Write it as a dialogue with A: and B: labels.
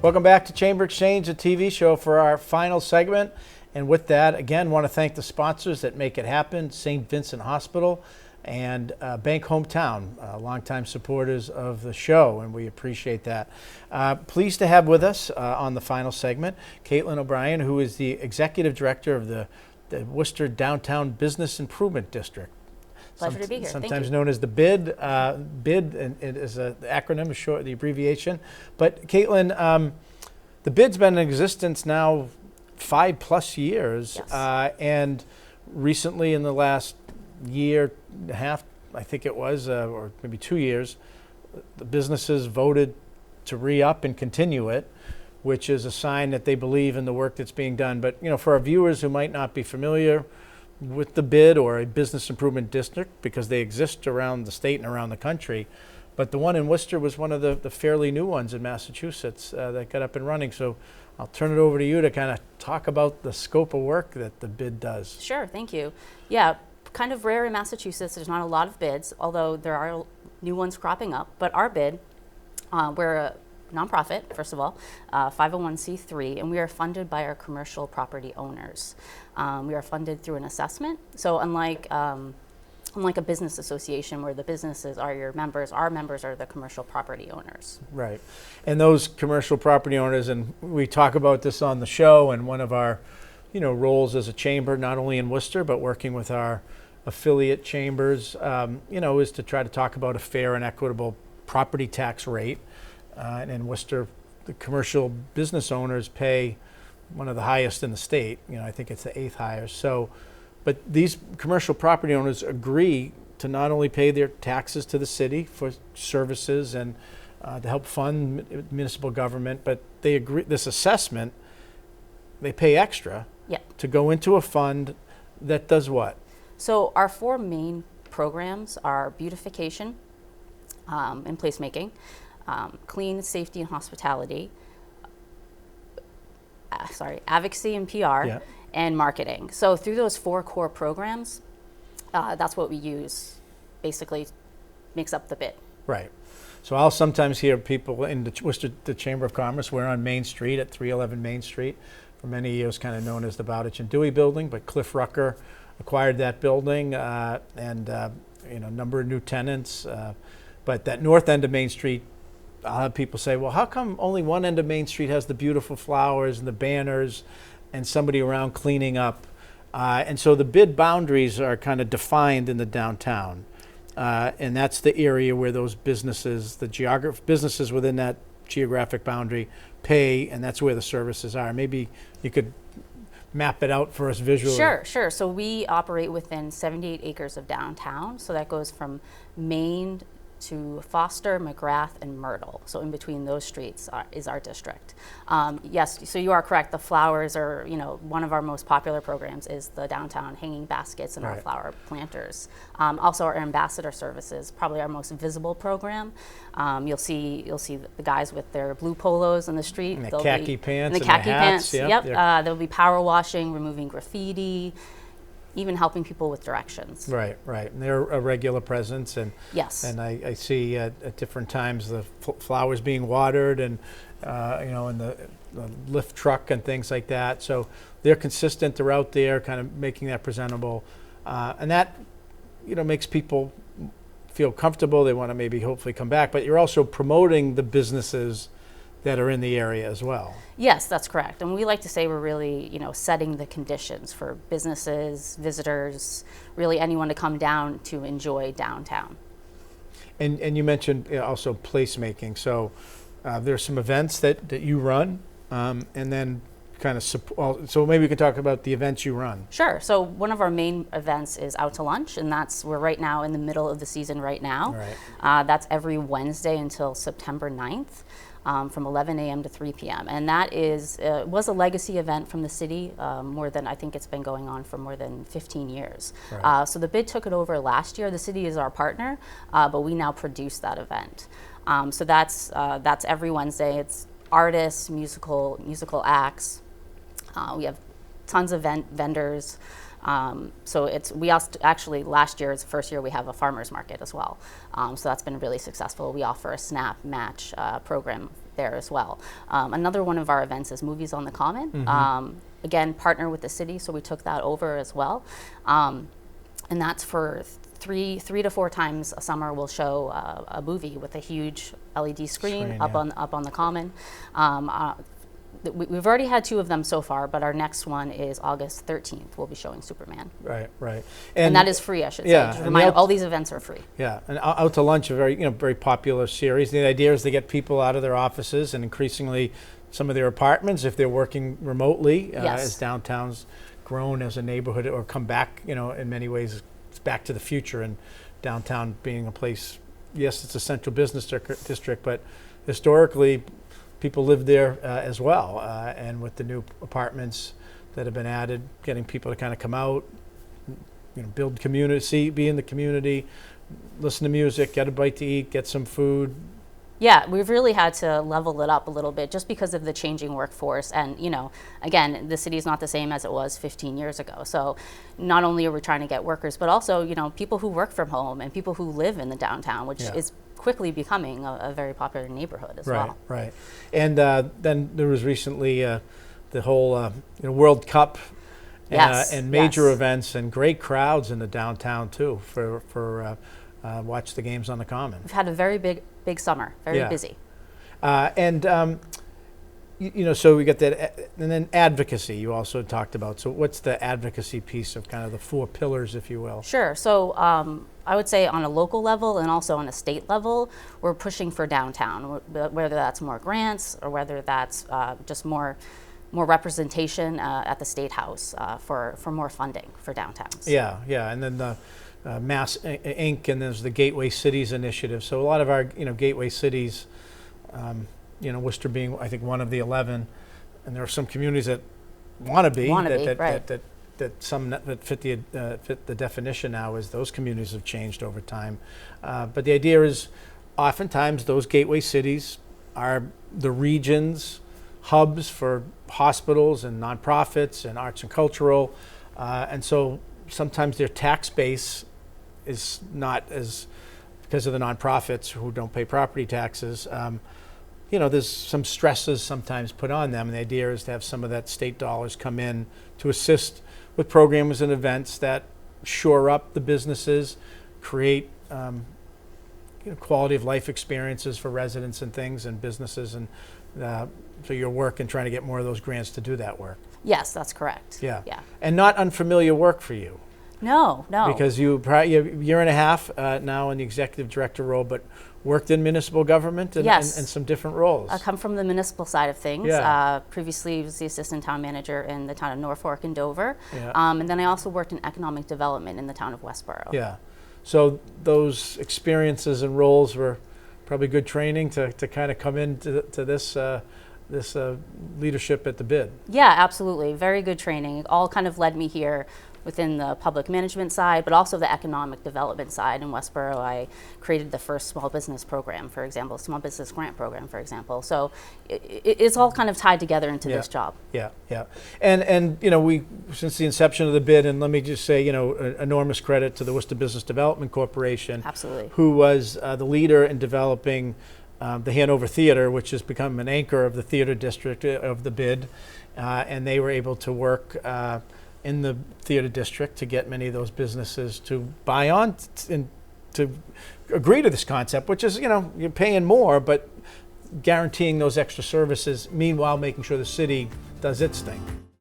A: Welcome back to Chamber Exchange, a TV show for our final segment. And with that, again, want to thank the sponsors that make it happen, St. Vincent Hospital and Bank Hometown, longtime supporters of the show, and we appreciate that. Pleased to have with us on the final segment, Katelyn O'Brien, who is the Executive Director of the Worcester Downtown Business Improvement District.
B: Pleasure to be here.
A: Sometimes known as the BID. BID and it is the acronym, is short, the abbreviation. But Katelyn, the BID's been in existence now 5+ years,
B: Yes.
A: And recently, in the last year and a half, I think it was, or maybe 2 years, the businesses voted to re-up and continue it, which is a sign that they believe in the work that's being done. But for our viewers who might not be familiar with the BID or a business improvement district, because they exist around the state and around the country, but the one in Worcester was one of the fairly new ones in Massachusetts that got up and running. So I'll turn it over to you to kind of talk about the scope of work that the BID does.
B: Sure, thank you. Yeah, kind of rare in Massachusetts. There's not a lot of BIDs, although there are new ones cropping up. But our BID, we're a nonprofit, first of all, 501c3, and we are funded by our commercial property owners. We are funded through an assessment. So unlike a business association where the businesses are your members, our members are the commercial property owners.
A: Right. And those commercial property owners, and we talk about this on the show, and one of our roles as a chamber, not only in Worcester, but working with our affiliate chambers, is to try to talk about a fair and equitable property tax rate. And in Worcester, the commercial business owners pay one of the highest in the state. I think it's the 8th highest. So, but these commercial property owners agree to not only pay their taxes to the city for services and to help fund municipal government, but they agree this assessment, they pay extra to go into a fund that does what?
B: So our 4 main programs are beautification and placemaking, clean, safety, and hospitality, advocacy and PR, and marketing. So through those 4 core programs, that's what we use, basically makes up the BID.
A: Right. So I'll sometimes hear people in the Chamber of Commerce, we're on Main Street at 311 Main Street, for many years kind of known as the Bowditch and Dewey building, but Cliff Rucker acquired that building and a number of new tenants. But that north end of Main Street, I'll have people say, well, how come only one end of Main Street has the beautiful flowers and the banners and somebody around cleaning up? And so the BID boundaries are kind of defined in the downtown. And that's the area where those businesses, businesses within that geographic boundary pay, and that's where the services are. Maybe you could map it out for us visually.
B: Sure. So we operate within 78 acres of downtown. So that goes from Main to Foster, McGrath, and Myrtle. So in between those streets is our district. Yes, so you are correct. The flowers are, one of our most popular programs is the downtown hanging baskets and our flower planters. Also our ambassador services, probably our most visible program. You'll see the guys with their blue polos on the street.
A: And the khaki pants
B: and the khaki
A: hats.
B: pants. Yep. They'll be power washing, removing graffiti, even helping people with directions.
A: Right. And they're a regular presence, and
B: yes.
A: And I see at different times the flowers being watered, and in the lift truck and things like that. So they're consistent. They're out there, kind of making that presentable, and that makes people feel comfortable. They want to maybe hopefully come back. But you're also promoting the businesses that are in the area as well.
B: Yes, that's correct. And we like to say we're really, setting the conditions for businesses, visitors, really anyone to come down to enjoy downtown.
A: And you mentioned also placemaking. So there's some events that you run, and then kind of so maybe we can talk about the events you run.
B: Sure. So one of our main events is Out to Lunch, and we're right now in the middle of the season right now.
A: Right.
B: That's every Wednesday until September 9th. From 11 a.m. to 3 p.m. And that was a legacy event from the city. I think it's been going on for more than 15 years.
A: Right.
B: So the BID took it over last year. The city is our partner, but we now produce that event. So that's every Wednesday. It's artists, musical acts. We have tons of vendors. We also actually last year is the first year we have a farmers market as well. So that's been really successful. We offer a snap match program there as well. Another one of our events is Movies on the Common. Again, partner with the city, so we took that over as well. And that's for three to four times a summer. We'll show a movie with a huge LED screen up on the Common. We've already had 2 of them so far, but our next one is August 13th. We'll be showing Superman.
A: Right.
B: And that is free, I should say. Just remind all these events are free.
A: Yeah, and Out to Lunch, a very popular series. The idea is to get people out of their offices and increasingly some of their apartments if they're working remotely. As downtown's grown as a neighborhood or come back, in many ways, it's back to the future, and downtown being a place. Yes, it's a central business district, but historically, people lived there as well, and with the new apartments that have been added, getting people to kind of come out, build community, be in the community, listen to music, get a bite to eat, get some food.
B: Yeah, we've really had to level it up a little bit just because of the changing workforce. And, again, the city is not the same as it was 15 years ago. So not only are we trying to get workers, but also, people who work from home and people who live in the downtown, which is quickly becoming a very popular neighborhood as well.
A: Right. And then there was recently the whole World Cup and major events and great crowds in the downtown too for watch the games on the Common.
B: We've had a very big summer, very busy.
A: So we got that, and then advocacy you also talked about. So what's the advocacy piece of kind of the 4 pillars, if you will?
B: Sure. So I would say on a local level and also on a state level, we're pushing for downtown, whether that's more grants or whether that's just more representation at the State House for more funding for downtowns.
A: Yeah, and then the Mass Inc. and there's the Gateway Cities initiative. So a lot of our gateway cities, Worcester being I think one of the 11, and there are some communities that want to be that fit the definition now. Is those communities have changed over time, but the idea is oftentimes those gateway cities are the region's hubs for hospitals and nonprofits and arts and cultural, and so sometimes their tax base is not as, because of the nonprofits who don't pay property taxes. There's some stresses sometimes put on them, and the idea is to have some of that state dollars come in to assist with programs and events that shore up the businesses, create quality of life experiences for residents and things and businesses, and so your work and trying to get more of those grants to do that work.
B: Yes, that's correct.
A: Yeah. And not unfamiliar work for you.
B: No.
A: Because you probably a year and a half now in the executive director role, but worked in municipal government and some different roles.
B: I come from the municipal side of things.
A: Yeah.
B: Previously, I was the assistant town manager in the town of Norfolk and Dover. Yeah. And then I also worked in economic development in the town of Westboro.
A: Yeah. So those experiences and roles were probably good training to kind of come into this leadership at the BID.
B: Yeah, absolutely. Very good training. It all kind of led me here within the public management side, but also the economic development side. In Westboro, I created the first small business program, for example, small business grant program, for example. So it's all kind of tied together into this job.
A: Yeah. And we, since the inception of the BID, and let me just say, enormous credit to the Worcester Business Development Corporation.
B: Absolutely.
A: Who was the leader in developing the Hanover Theater, which has become an anchor of the theater district of the BID, and they were able to work in the theater district to get many of those businesses to buy on and to agree to this concept, which is, you're paying more, but guaranteeing those extra services, meanwhile making sure the city does its thing.